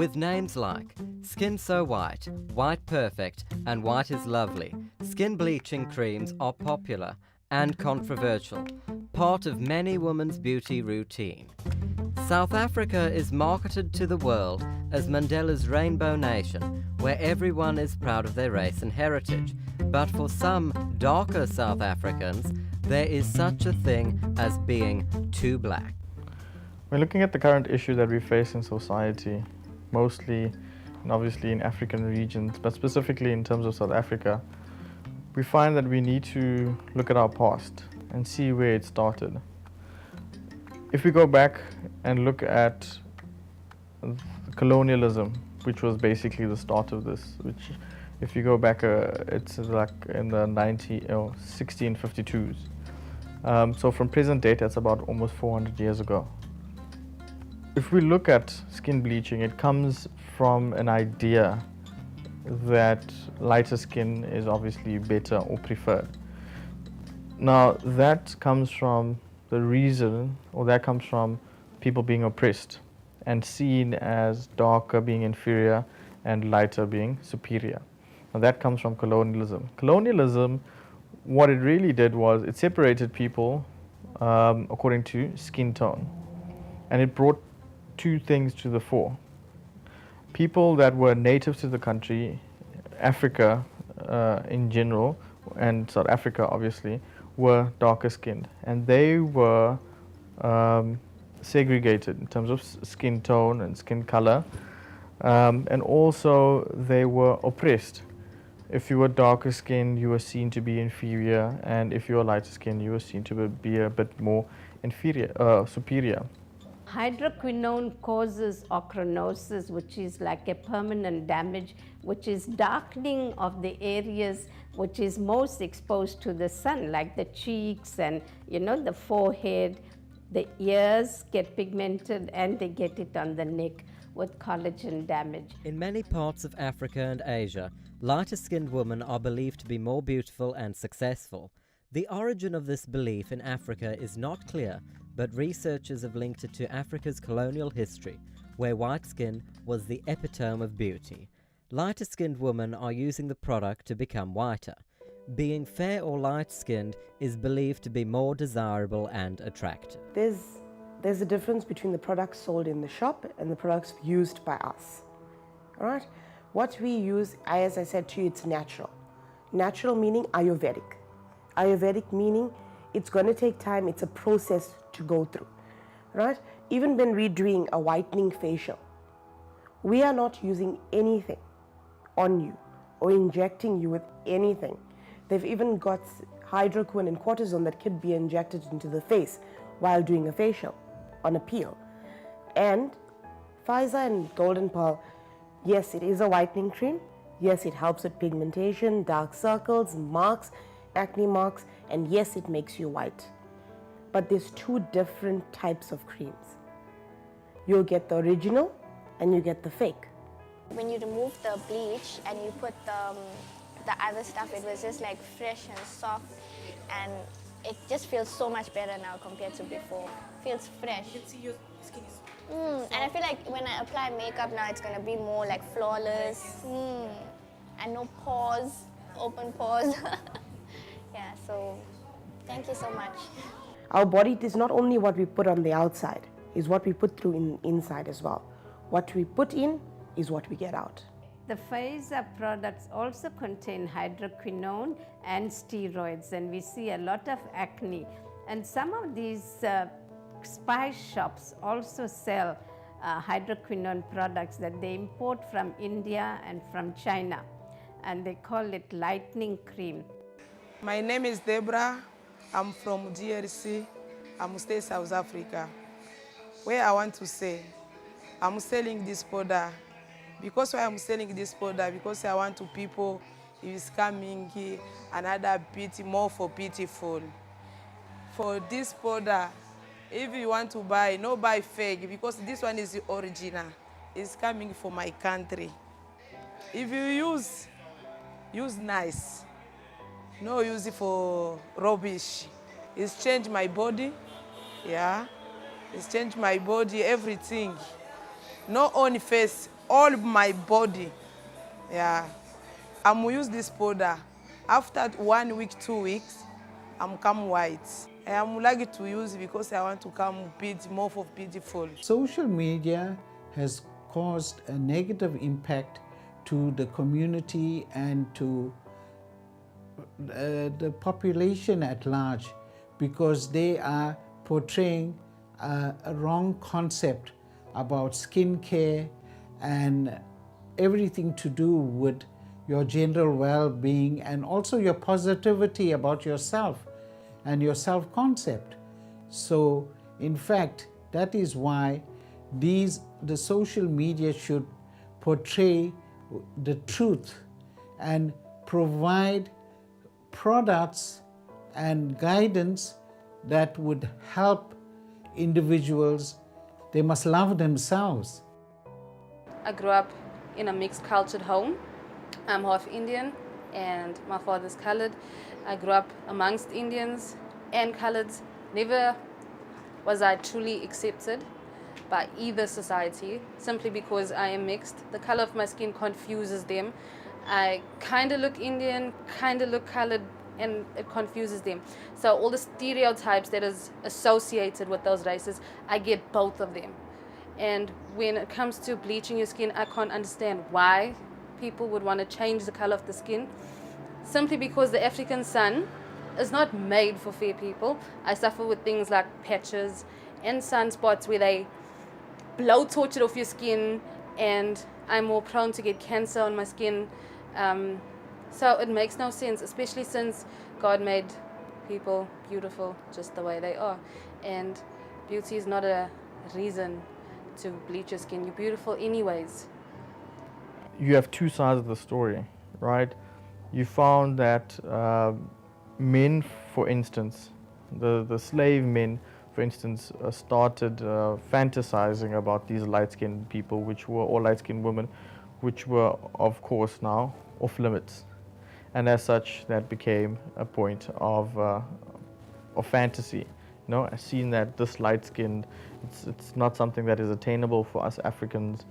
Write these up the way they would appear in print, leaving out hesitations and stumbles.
With names like Skin So White, White Perfect, and White is Lovely, skin bleaching creams are popular and controversial, part of many women's beauty routine. South Africa is marketed to the world as Mandela's Rainbow Nation, where everyone is proud of their race and heritage. But for some darker South Africans, there is such a thing as being too black. When looking at the current issue that we face in society, mostly and obviously in African regions, but specifically in terms of South Africa, we find that we need to look at our past and see where it started. If we go back and look at colonialism, which was basically the start of this, which if you go back, it's like in the 1652s. So from present date, that's about almost 400 years ago. If we look at skin bleaching, it comes from an idea that lighter skin is obviously better or preferred. Now that comes from the reason, or that comes from people being oppressed and seen as darker being inferior and lighter being superior. Now that comes from colonialism. Colonialism, what it really did was it separated people according to skin tone, and it brought two things to the fore. People that were native to the country, Africa in general, and South Africa obviously, were darker skinned, and they were segregated in terms of skin tone and skin color, and also they were oppressed. If you were darker skinned, you were seen to be inferior, and if you were lighter skinned, you were seen to be a bit more superior. Hydroquinone causes ochronosis, which is like a permanent damage, which is darkening of the areas which is most exposed to the sun, like the cheeks and the forehead. The ears get pigmented and they get it on the neck with collagen damage. In many parts of Africa and Asia, lighter-skinned women are believed to be more beautiful and successful. The origin of this belief in Africa is not clear, but researchers have linked it to Africa's colonial history, where white skin was the epitome of beauty. Lighter-skinned women are using the product to become whiter. Being fair or light-skinned is believed to be more desirable and attractive. There's a difference between the products sold in the shop and the products used by us. All right? What we use, as I said to you, it's natural. Natural meaning Ayurvedic. Ayurvedic meaning it's going to take time, it's a process to go through, right? Even when we're doing a whitening facial, we are not using anything on you or injecting you with anything. They've even got hydroquinone and cortisone that could be injected into the face while doing a facial on a peel. And Pfizer and Golden Pearl, yes, it is a whitening cream. Yes, it helps with pigmentation, dark circles, marks, acne marks, and yes, it makes you white. But there's two different types of creams. You'll get the original and you get the fake. When you remove the bleach and you put the other stuff, it was just like fresh and soft, and it just feels so much better now compared to before. Feels fresh. You can see your skin is and I feel like when I apply makeup now, it's gonna be more like flawless. And no pores, open pores. Yeah, so thank you so much. Our body is not only what we put on the outside, is what we put through inside as well. What we put in is what we get out. The Pfizer products also contain hydroquinone and steroids, and we see a lot of acne. And some of these spice shops also sell hydroquinone products that they import from India and from China, and they call it lightening cream. My name is Deborah. I'm from DRC. I'm stay South Africa. Where I want to say, I'm selling this product. Because why I'm selling this product? Because I want to people is coming here another beauty, more for beautiful. For this product, if you want to buy, no buy fake, because this one is the original. It's coming from my country. If you use nice. No use it for rubbish. It's changed my body, yeah. It's changed my body, everything. Not only face, all my body. Yeah. I'm use this powder. After 1 week, 2 weeks, I'm come white. I'm lucky to use it because I want to come more beautiful. Social media has caused a negative impact to the community and to the population at large, because they are portraying a wrong concept about skincare and everything to do with your general well-being and also your positivity about yourself and your self-concept. So in fact, that is why the social media should portray the truth and provide products and guidance that would help individuals. They must love themselves. I grew up in a mixed cultured home. I'm half Indian and my father's colored. I grew up amongst Indians and coloreds. Never was I truly accepted by either society, simply because I am mixed. The color of my skin confuses them. I kind of look Indian, kind of look colored, and it confuses them. So all the stereotypes that is associated with those races, I get both of them. And when it comes to bleaching your skin, I can't understand why people would want to change the color of the skin, simply because the African sun is not made for fair people. I suffer with things like patches and sunspots where they blowtorch it off your skin, and I'm more prone to get cancer on my skin. So it makes no sense, especially since God made people beautiful just the way they are. And beauty is not a reason to bleach your skin. You're beautiful anyways. You have two sides of the story, right? You found that men, for instance, the slave men, for instance, started fantasizing about these light-skinned people, or light-skinned women, which were, of course, now off limits. And as such, that became a point of fantasy. You know, seeing that this light-skinned, it's not something that is attainable for us Africans,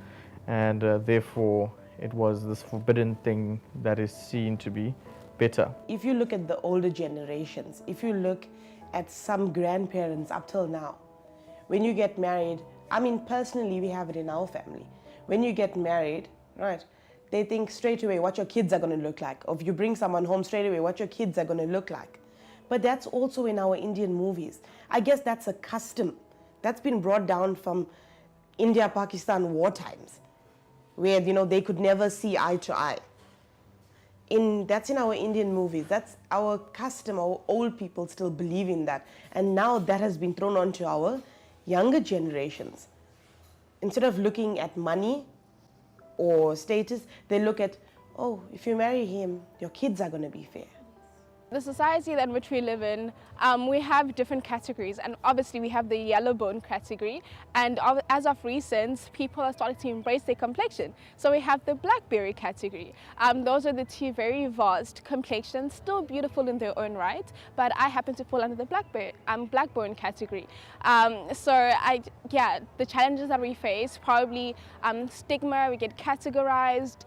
and therefore it was this forbidden thing that is seen to be better. If you look at the older generations, if you look at some grandparents up till now, when you get married, I mean, personally, we have it in our family. When you get married, right, they think straight away what your kids are going to look like. Or if you bring someone home, straight away what your kids are going to look like. But that's also in our Indian movies. I guess that's a custom that's been brought down from India-Pakistan war times, where, you know, they could never see eye to eye. That's in our Indian movies. That's our custom. Our old people still believe in that. And now that has been thrown onto our younger generations. Instead of looking at money or status, they look at, oh, if you marry him, your kids are going to be fair. The society in which we live in, we have different categories, and obviously we have the yellow bone category, and as of recent, people are starting to embrace their complexion. So we have the blackberry category. Those are the two very vast complexions, still beautiful in their own right, but I happen to fall under the black bone category. The challenges that we face, probably stigma, we get categorized,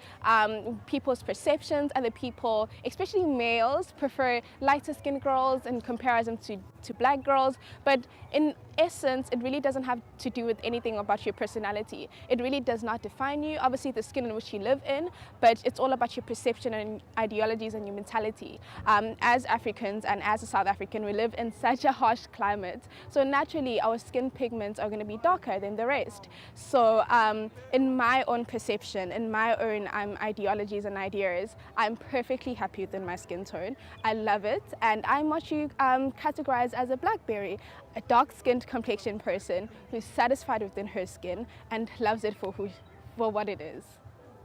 people's perceptions, and the people, especially males, prefer lighter skinned girls in comparison to black girls, but in essence it really doesn't have to do with anything about your personality. It really does not define you, obviously the skin in which you live in, but it's all about your perception and ideologies and your mentality. As Africans and as a South African, we live in such a harsh climate, so naturally our skin pigments are going to be darker than the rest. So in my own perception, in my own ideologies and ideas, I'm perfectly happy within my skin tone. I love it, and I'm what you categorize as a blackberry, a dark-skinned complexion person who's satisfied within her skin and loves it for what it is.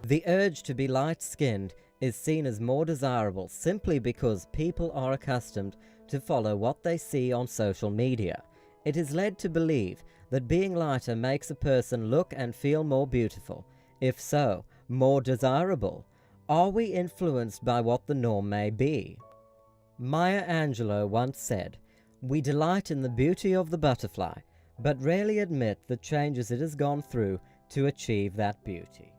The urge to be light-skinned is seen as more desirable simply because people are accustomed to follow what they see on social media. It is led to believe that being lighter makes a person look and feel more beautiful. If so, more desirable. Are we influenced by what the norm may be? Maya Angelou once said, "We delight in the beauty of the butterfly, but rarely admit the changes it has gone through to achieve that beauty."